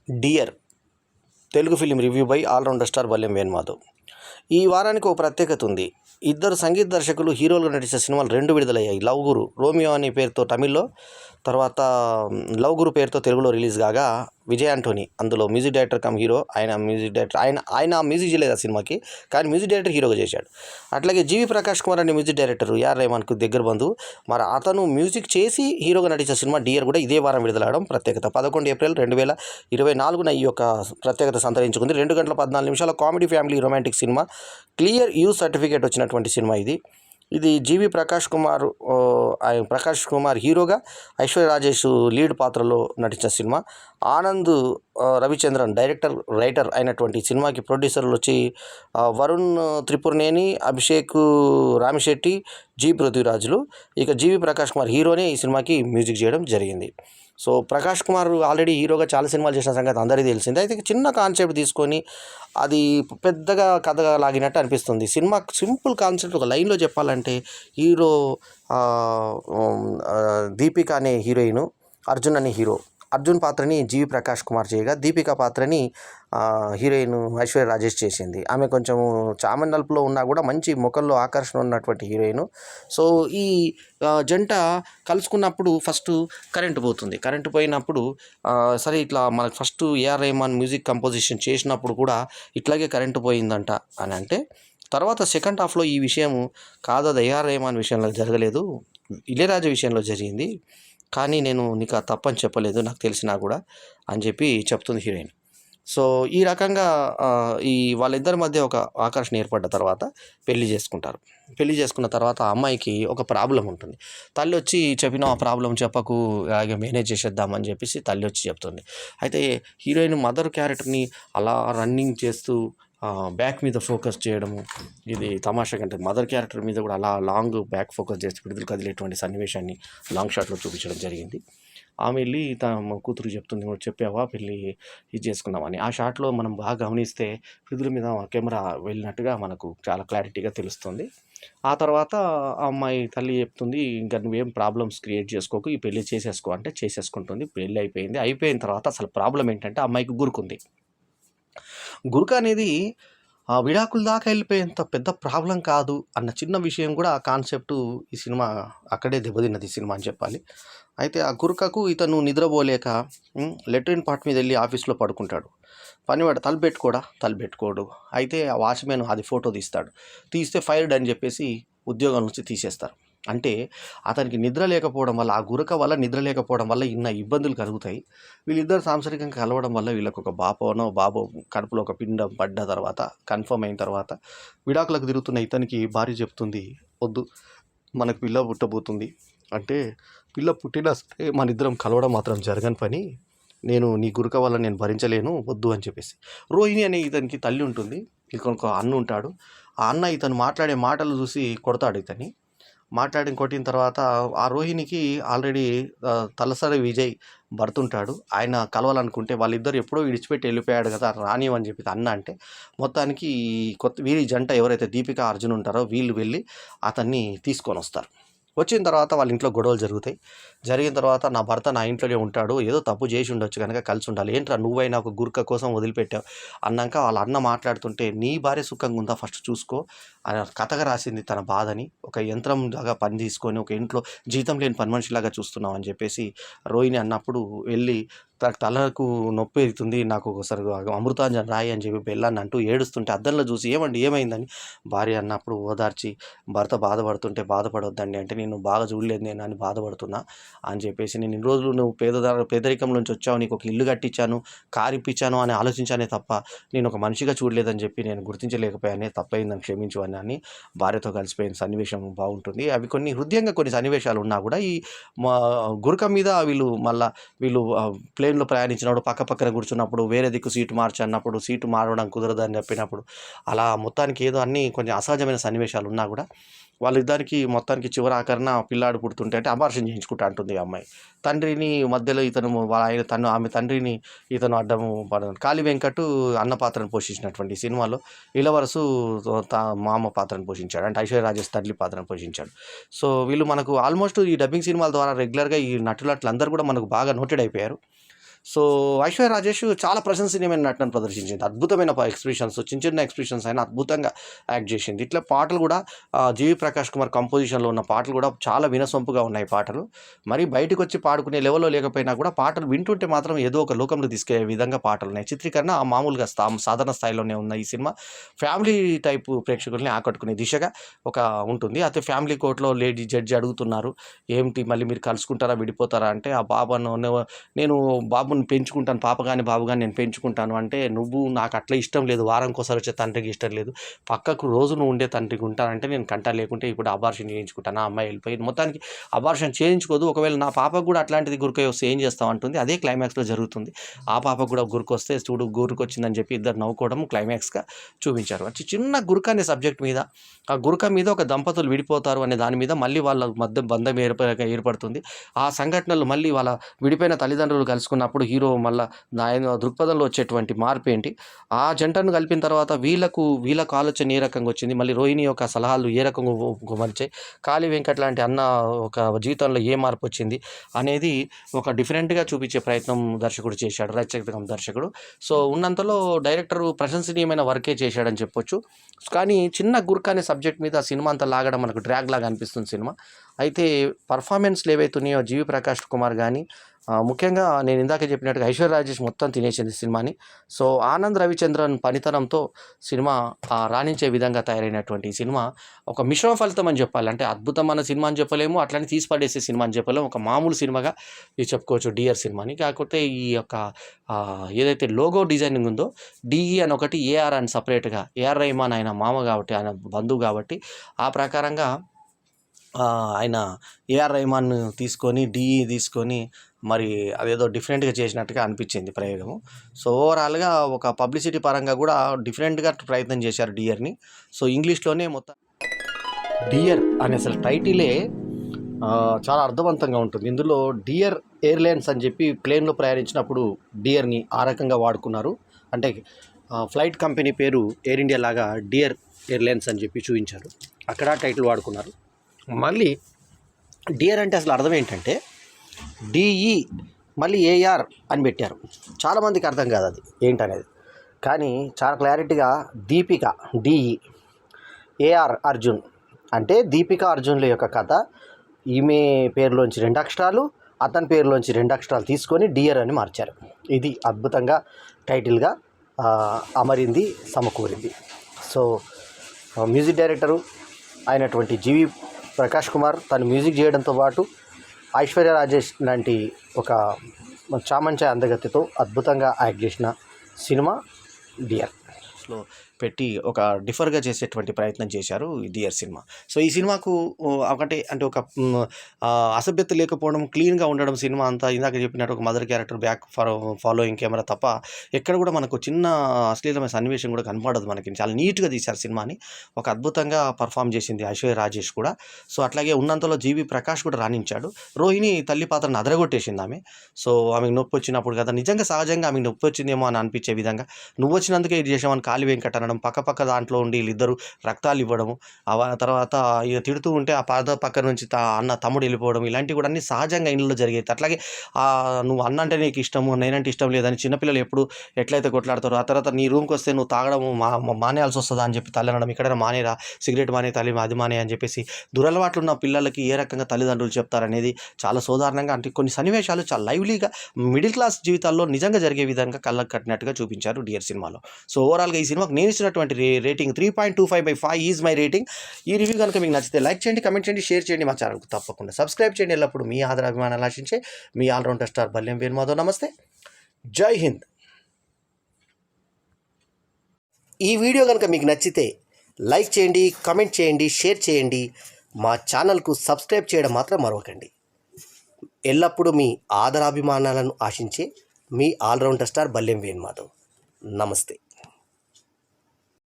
Dear Telugu film review by all rounder star Ballem Venumadhav. ఈ వారానికి ఓ ప్రత్యేకత ఉంది. ఇద్దరు సంగీత దర్శకులు హీరోలుగా నటించిన సినిమాలు 2 విడుదలయ్యాయి. లవ్ గురు రోమియో అనే పేరుతో తమిళ్లో, తర్వాత లవ్ గురు పేరుతో తెలుగులో రిలీజ్ కాగా, విజయ్ ఆంటోనీ అందులో మ్యూజిక్ డైరెక్టర్ కమ్ హీరో. ఆయన మ్యూజిక్ డైరెక్టర్, ఆయన మ్యూజిక్ చేయలేదు ఆ సినిమాకి, కానీ మ్యూజిక్ డైరెక్టర్ హీరోగా చేశాడు. అట్లాగే జీవి ప్రకాష్ కుమార్ అనే మ్యూజిక్ డైరెక్టర్ ఏఆర్ రెహమాన్కు దగ్గర బంధువు. మరి అతను మ్యూజిక్ చేసి హీరోగా నటించిన సినిమా డియర్ కూడా ఇదే వారం విడుదలవడం ప్రత్యేకత. 11 ఏప్రిల్ 2024 ఈ యొక్క ప్రత్యేకత సంతరించుకుంది. 2 గంటల 14 నిమిషాల comedy family romantic cinema. Clear use certificate వచ్చినటువంటి సినిమా ఇది జీవి ప్రకాష్ కుమార్ హీరోగా, ఐశ్వర్య రాజేష్ లీడ్ పాత్రలో నటించిన cinema. Anand Ravichandran director, writer అయినటువంటి సినిమాకి ప్రొడ్యూసర్లు వచ్చి వరుణ్ త్రిపురనేని, అభిషేక్ రామిశెట్టి, జి పృథ్వీరాజులు. ఇక జీవి ప్రకాష్ కుమార్ హీరోనే ఈ సినిమాకి మ్యూజిక్ చేయడం జరిగింది. సో ప్రకాష్ కుమార్ ఆల్రెడీ హీరోగా చాలా సినిమాలు చేసిన సంగతి అందరికీ తెలిసిందే. అయితే చిన్న కాన్సెప్ట్ తీసుకొని అది పెద్దగా కథగా లాగినట్టు అనిపిస్తుంది. సినిమా సింపుల్ కాన్సెప్ట్ ఒక లైన్లో చెప్పాలంటే, హీరో దీపిక అనే హీరోయిన్, అర్జున్ అనే హీరో. అర్జున్ పాత్రని జీవి ప్రకాష్ కుమార్ చేయగా, దీపిక పాత్రని హీరోయిన్ ఐశ్వర్య రాజేష్ చేసింది. ఆమె కొంచెం చామనల్పులో ఉన్నా కూడా మంచి ముఖంలో ఆకర్షణ ఉన్నటువంటి హీరోయిన్. సో ఈ జంట కలుసుకున్నప్పుడు ఫస్ట్ కరెంటు పోతుంది. కరెంటు పోయినప్పుడు సరే ఇట్లా మనకు first A R Rahman music composition చేసినప్పుడు కూడా ఇట్లాగే కరెంటు పోయిందంట అని అంటే, తర్వాత సెకండ్ హాఫ్లో ఈ విషయం కాదు, అది ఏఆర్ రెహమాన్ విషయంలో జరగలేదు, ఇళయరాజా విషయంలో జరిగింది, కానీ నేను నీకు ఆ తప్పని చెప్పలేదు, నాకు తెలిసినా కూడా అని చెప్పి చెప్తుంది హీరోయిన్. సో ఈ రకంగా ఈ వాళ్ళిద్దరి మధ్య ఒక ఆకర్షణ ఏర్పడ్డ తర్వాత పెళ్లి చేసుకుంటారు. పెళ్లి చేసుకున్న తర్వాత ఆ అమ్మాయికి ఒక ప్రాబ్లం ఉంటుంది. తల్లి వచ్చి చెప్పిన ఆ ప్రాబ్లం చెప్పకు, అలాగే మేనేజ్ చేసేద్దామని చెప్పేసి తల్లి వచ్చి చెప్తుంది. అయితే హీరోయిన్ మదర్ క్యారెక్టర్ని అలా రన్నింగ్ చేస్తూ బ్యాక్ మీద ఫోకస్ చేయడము, ఇది తమాషా కంటే మదర్ క్యారెక్టర్ మీద కూడా అలా లాంగ్ బ్యాక్ ఫోకస్ చేసి విడుదల కదిలేటువంటి సన్నివేశాన్ని లాంగ్ షాట్లో చూపించడం జరిగింది. ఆమె వెళ్ళి తమ కూతురు చెప్తుంది, నువ్వు చెప్పావా పెళ్ళి ఇది చేసుకున్నామని. ఆ షాట్లో మనం బాగా గమనిస్తే విడుదల మీద కెమెరా వెళ్ళినట్టుగా మనకు చాలా క్లారిటీగా తెలుస్తుంది. ఆ తర్వాత ఆ అమ్మాయి తల్లి చెప్తుంది, ఇంకా నువ్వేం ప్రాబ్లమ్స్ క్రియేట్ చేసుకోకు, ఈ పెళ్ళి చేసేసుకో అంటే చేసేసుకుంటుంది. పెళ్ళి అయిపోయింది. అయిపోయిన తర్వాత అసలు ప్రాబ్లం ఏంటంటే అమ్మాయికి గురుకుంది. గురుక అనేది విడాకుల దాకా వెళ్ళిపోయేంత పెద్ద ప్రాబ్లం కాదు అన్న చిన్న విషయం కూడా ఆ కాన్సెప్టు ఈ సినిమా అక్కడే దెబ్బతిన్నది ఈ సినిమా అని చెప్పాలి. అయితే ఆ గురుకకు ఇతను నిద్రపోలేక లెట్రిన్ పార్ట్ మీద వెళ్ళి ఆఫీస్లో పడుకుంటాడు. పనివాడు తలపెట్టుకోడు. అయితే ఆ వాచ్మెన్ అది ఫోటో తీస్తే ఫైర్డ్ అని చెప్పేసి ఉద్యోగం నుంచి తీసేస్తారు. అంటే అతనికి నిద్ర లేకపోవడం వల్ల, ఆ గురక వల్ల నిద్ర లేకపోవడం వల్ల ఇన్న ఇబ్బందులు కలుగుతాయి. వీళ్ళిద్దరు సాంసారికంగా కలవడం వల్ల వీళ్ళకు ఒక బాబో కడుపులో ఒక పిండం పడ్డ తర్వాత, కన్ఫర్మ్ అయిన తర్వాత విడాకులకు తిరుగుతున్న ఇతనికి భార్య చెప్తుంది, వద్దు మనకు పిల్ల పుట్టబోతుంది, అంటే పిల్ల పుట్టినా సరే మన ఇద్దరం కలవడం మాత్రం జరగని పని, నేను నీ గురక వల్ల నేను భరించలేను, వద్దు అని చెప్పేసి. రోహిణి అనే ఇతనికి తల్లి ఉంటుంది, ఇంకొక అన్న ఉంటాడు. ఆ అన్న ఇతను మాట్లాడే మాటలు చూసి కొడతాడు. ఇతన్ని కొట్టిన తర్వాత ఆ రోహిణికి ఆల్రెడీ తలసరి విజయ్ భర్త ఉంటాడు. ఆయన కలవాలనుకుంటే వాళ్ళిద్దరు ఎప్పుడో విడిచిపెట్టి వెళ్ళిపోయాడు కదా, రానివని చెప్పి అన్న అంటే, మొత్తానికి వీరి జంట ఎవరైతే దీపిక అర్జున్ ఉంటారో వీళ్ళు వెళ్ళి అతన్ని తీసుకొని వస్తారు. వచ్చిన తర్వాత వాళ్ళ ఇంట్లో గొడవలు జరిగిన తర్వాత నా భర్త నా ఇంట్లోనే ఉంటాడు, ఏదో తప్పు చేసి ఉండొచ్చు కనుక కలిసి ఉండాలి, ఏంట్రా నువ్వైనా ఒక గుర్క కోసం వదిలిపెట్టావు అన్నాక వాళ్ళ అన్న మాట్లాడుతుంటే, నీ భార్య సుఖంగా ఉందా ఫస్ట్ చూసుకో అని కథగా రాసింది తన బాధని. ఒక యంత్రం లాగా పని తీసుకొని ఒక ఇంట్లో జీతం లేని పని మనిషిలాగా చూస్తున్నావు అని చెప్పేసి రోహిణి అన్నప్పుడు వెళ్ళి తలకు నొప్పి అవుతుంది, నాకు ఒకసారి అమృతాంజన్ రాయి అని చెప్పి బెల్లాన్ని అంటూ ఏడుస్తుంటే అద్దంలో చూసి ఏమైందని భార్య అన్నప్పుడు ఓదార్చి, భర్త బాధపడుతుంటే బాధపడొద్దండి అంటే, నేను బాగా చూడలేదు నేను అని బాధపడుతున్నా అని చెప్పేసి, నేను ఇన్ని రోజులు నువ్వు పేదరికం నుంచి వచ్చావు, నీకు ఒక ఇల్లు కట్టించాను, కారు ఇప్పించాను అని ఆలోచించానే తప్ప నేను ఒక మనిషిగా చూడలేదని చెప్పి నేను గుర్తించలేకపోయానే, తప్పైందని క్షమించు అని భార్యతో కలిసిపోయిన సన్నివేశం బాగుంటుంది. అవి కొన్ని హృదయంగా కొన్ని సన్నివేశాలు ఉన్నా కూడా ఈ గురక మీద వీళ్ళు ప్లేన్లో ప్రయాణించినప్పుడు పక్కన కూర్చున్నప్పుడు వేరే దిక్కు సీటు మార్చన్నప్పుడు సీటు మారడం కుదరదని చెప్పినప్పుడు అలా మొత్తానికి ఏదో అన్నీ కొంచెం అసహజమైన సన్నివేశాలు ఉన్నా కూడా వాళ్ళిద్దరికి మొత్తానికి చివరి ఆఖరణ పిల్లాడు పుడుతుంటే అంటే అబార్షన్ చేయించుకుంటా అంటుంది ఆ అమ్మాయి. తండ్రిని మధ్యలో ఆమె తండ్రిని ఇతను అడ్డము పడదు. కాళీ వెంకట్ అన్న పాత్రను పోషించినటువంటి సినిమాలో ఇలవరసు మామ పాత్రను పోషించాడు, అంటే ఐశ్వర్య రాజేష్ తల్లి పాత్రను పోషించాడు. సో వీళ్ళు మనకు ఆల్మోస్ట్ ఈ డబ్బింగ్ సినిమాల ద్వారా రెగ్యులర్గా ఈ నటులందరూ కూడా మనకు బాగా నోటెడ్ అయిపోయారు. సో ఐశ్వర్య రాజేష్ చాలా ప్రశంసనీయమైన నటనను ప్రదర్శించింది. అద్భుతమైన ఎక్స్ప్రెషన్స్, చిన్న చిన్న ఎక్స్ప్రెషన్స్ అయినా అద్భుతంగా యాక్ట్ చేసింది. ఇట్లా పాటలు కూడా జీవి ప్రకాష్ కుమార్ కంపోజిషన్లో ఉన్న పాటలు కూడా చాలా వినసొంపుగా ఉన్నాయి పాటలు. మరి బయటకు వచ్చి పాడుకునే లెవెల్లో లేకపోయినా కూడా పాటలు వింటుంటే మాత్రం ఏదో ఒక లోకంలో తీసుకెళ్లే విధంగా పాటలు ఉన్నాయి. చిత్రీకరణ మామూలుగా సాధారణ స్థాయిలోనే ఉన్న ఈ సినిమా ఫ్యామిలీ టైప్ ప్రేక్షకుల్ని ఆకట్టుకునే దిశగా ఉంటుంది. అయితే ఫ్యామిలీ కోర్టులో లేడీ జడ్జి అడుగుతున్నారు, ఏంటి మళ్ళీ మీరు కలుసుకుంటారా విడిపోతారా అంటే, ఆ బాబాను నేను బాబుని పెంచుకుంటాను, పాప కానీ బాబు కానీ నేను పెంచుకుంటాను అంటే, నువ్వు నాకు అట్లా ఇష్టం లేదు, వారంకోసారి వచ్చే తండ్రికి ఇష్టం లేదు, పక్కకు రోజు నువ్వు ఉండే తండ్రికి ఉంటానంటే నేను కంటా, లేకుంటే ఇప్పుడు అబార్షన్ చేయించుకుంటాను. ఆ అమ్మాయి వెళ్ళిపోయింది, మొత్తానికి అబార్షన్ చేయించుకోదు, ఒకవేళ నా పాపకు కూడా అట్లాంటిది గురికై వస్తే ఏం చేస్తాం అంటుంది. అదే క్లైమాక్స్లో జరుగుతుంది. ఆ పాపకు కూడా గురికొస్తే చూడు గురికొచ్చిందని చెప్పి ఇద్దరు నవ్వుకోవడం క్లైమాక్స్గా చూపించారు. అంటే చిన్న గురక అనే సబ్జెక్ట్ మీద, ఆ గురక మీద ఒక దంపతులు విడిపోతారు అనే దాని మీద మళ్ళీ వాళ్ళ మధ్య బంధం ఏర్పడుతుంది. ఆ సంఘటనలు మళ్ళీ వాళ్ళ విడిపోయిన తల్లిదండ్రులు కలుసుకున్నప్పుడు హీరో మళ్ళీ ఆయన దృక్పథంలో వచ్చేటువంటి మార్పు ఏంటి, ఆ జంటను కలిపిన తర్వాత వీళ్ళకు ఆలోచన ఏ రకంగా వచ్చింది, మళ్ళీ రోహిణి యొక్క సలహాలు ఏ రకంగా మలిచాయి, కాళీ వెంకట్ లాంటి అన్న ఒక జీవితంలో ఏ మార్పు వచ్చింది అనేది ఒక డిఫరెంట్గా చూపించే ప్రయత్నం దర్శకుడు చేశాడు, రచయిత దర్శకుడు. సో ఉన్నంతలో డైరెక్టర్ ప్రశంసనీయమైన వర్కే చేశాడని చెప్పొచ్చు. కానీ చిన్న గుర్క అనే సబ్జెక్ట్ మీద సినిమా అంతా లాగడం మనకు డ్రాగ్ లాగా అనిపిస్తుంది సినిమా. అయితే పర్ఫార్మెన్స్లు ఏవైతున్నాయో జీవి ప్రకాష్ కుమార్ కానీ, ముఖ్యంగా నేను ఇందాక చెప్పినట్టుగా ఐశ్వర్య రాజేష్ మొత్తం తినేసింది సినిమాని. సో ఆనంద్ రవిచంద్రన్ పనితనంతో సినిమా రాణించే విధంగా తయారైనటువంటి ఈ సినిమా ఒక మిశ్రమ ఫలితం అని చెప్పాలి. అంటే అద్భుతమైన సినిమా అని చెప్పలేము, అట్లనే తీసి పడేసే సినిమా అని చెప్పలేము, ఒక మామూలు సినిమాగా ఇది చెప్పుకోవచ్చు డిఆర్ సినిమాని. కాకపోతే ఈ యొక్క ఏదైతే లోగో డిజైనింగ్ ఉందో, డిఈ అని ఒకటి, ఏఆర్ అని సపరేట్గా, ఏఆర్ రెహమాన్ ఆయన మామ కాబట్టి, ఆయన బంధువు కాబట్టి, ఆ ప్రకారంగా ఆయన ఏఆర్ రెహమాన్ తీసుకొని డిఈ తీసుకొని మరి అదేదో డిఫరెంట్గా చేసినట్టుగా అనిపించింది ప్రయోగము. సో ఓవరాల్గా ఒక పబ్లిసిటీ పరంగా కూడా డిఫరెంట్గా ప్రయత్నం చేశారు డియర్ని. సో ఇంగ్లీష్లోనే మొత్తం డియర్ అనే అసలు టైటిలే చాలా అర్థవంతంగా ఉంటుంది. ఇందులో డియర్ ఎయిర్లైన్స్ అని చెప్పి ప్లేన్లో ప్రయాణించినప్పుడు డియర్ని ఆ రకంగా వాడుకున్నారు. అంటే ఫ్లైట్ కంపెనీ పేరు ఎయిర్ ఇండియా లాగా డియర్ ఎయిర్లైన్స్ అని చెప్పి చూపించారు, అక్కడ టైటిల్ వాడుకున్నారు. మళ్ళీ డియర్ అంటే అసలు అర్థం ఏంటంటే డిఈ మళ్ళీ ఏఆర్ అని పెట్టారు. చాలామందికి అర్థం కాదు అది ఏంటనేది, కానీ చాలా క్లారిటీగా దీపిక డిఈ, ఏఆర్ అర్జున్ అంటే దీపిక అర్జున్ల యొక్క కథ. ఈమె పేరులోంచి 2 అక్షరాలు, అతని పేరులోంచి 2 అక్షరాలు తీసుకొని డియర్ అని మార్చారు. ఇది అద్భుతంగా టైటిల్గా అమరింది, సమకూరింది. సో మ్యూజిక్ డైరెక్టరు అయినటువంటి జీవి ప్రకాష్ కుమార్ తను మ్యూజిక్ చేయడంతో పాటు ఐశ్వర్య రాజేష్ లాంటి ఒక చామంచాయ అందగతితో అద్భుతంగా యాక్ట్ చేసిన సినిమా డియర్లో పెట్టి ఒక డిఫర్గా చేసేటువంటి ప్రయత్నం చేశారు ఈ డియర్ సినిమా. సో ఈ సినిమాకు ఒకటి అంటే ఒక అసభ్యత లేకపోవడం, క్లీన్గా ఉండడం సినిమా అంతా. ఇందాక చెప్పినట్టు ఒక mother character, back following camera తప్ప ఎక్కడ కూడా మనకు చిన్న అశ్లీలమైన సన్నివేశం కూడా కనపడదు మనకి. చాలా నీట్గా తీశారు సినిమాని, ఒక అద్భుతంగా పర్ఫామ్ చేసింది ఐశ్వర్య రాజేష్ కూడా. సో అట్లాగే ఉన్నంతలో జీవి ప్రకాష్ కూడా రాణించాడు. రోహిణి తల్లి పాత్రను అదరగొట్టేసింది ఆమె. సో ఆమెకు నొప్పి వచ్చినప్పుడు కదా, నిజంగా సహజంగా ఆమెకు నొప్పి వచ్చిందేమో అని అనిపించే విధంగా, నువ్వు వచ్చినందుకే ఇది చేసామని కాళీ వెంకట అనడం, పక్క దాంట్లో ఉండి వీళ్ళిద్దరూ రక్తాలు ఇవ్వడము, తర్వాత ఇక తిడుతూ ఉంటే ఆ పక్క నుంచి తమ్ముడు వెళ్ళిపోవడం, ఇలాంటివి కూడా అన్నీ సహజంగా ఇంట్లో జరిగేది. అట్లాగే నువ్వు అన్న అంటే నీకు ఇష్టము, నేనంటే ఇష్టం లేదని చిన్నపిల్లలు ఎప్పుడు ఎట్లయితే కొట్లాడతారో, ఆ తర్వాత నీ రూమ్కి వస్తే నువ్వు తాగడము మానేయాల్సి వస్తుందా అని చెప్పి తల్లి అనడం, ఇక్కడైనా మానేరా, సిగరెట్ మానే తల్లి అది మానే అని చెప్పేసి దురలవాట్లు ఉన్న పిల్లలకి ఏ రకంగా తల్లిదండ్రులు చెప్తారనేది చాలా సాధారణంగా, అంటే కొన్ని సన్నివేశాలు చాలా లైవ్లీగా మిడిల్ క్లాస్ జీవితాల్లో నిజంగా జరిగే విధంగా కళ్ళకు కట్టినట్టుగా చూపించారు డియర్ సినిమాలో. సో ఓవరాల్గా ఈ సినిమాకి నేను ఇచ్చినటువంటి రేటింగ్ 3.25/5 ఈజ్ మై రేటింగ్. ఈ రివ్యూ కనుక మీకు నచ్చితే లైక్ చేయండి, కమెంట్ చేయండి, షేర్ చేయండి, మా ఛానల్కు తప్పకుండా సబ్స్క్రైబ్ చేయండి. ఎల్లప్పుడు మీ ఆదరాభిమానాలు ఆశించే మీ ఆల్రౌండర్ స్టార్ బల్యం వేణుమాధవ్. నమస్తే, జై హింద్. ఈ వీడియో కనుక మీకు నచ్చితే లైక్ చేయండి, కమెంట్ చేయండి, షేర్ చేయండి, మా ఛానల్కు సబ్స్క్రైబ్ చేయడం మాత్రం మరవకండి. ఎల్లప్పుడూ మీ ఆదరాభిమానాలను ఆశించే మీ ఆల్రౌండర్ స్టార్ బల్యం వేణుమాధవ్. నమస్తే.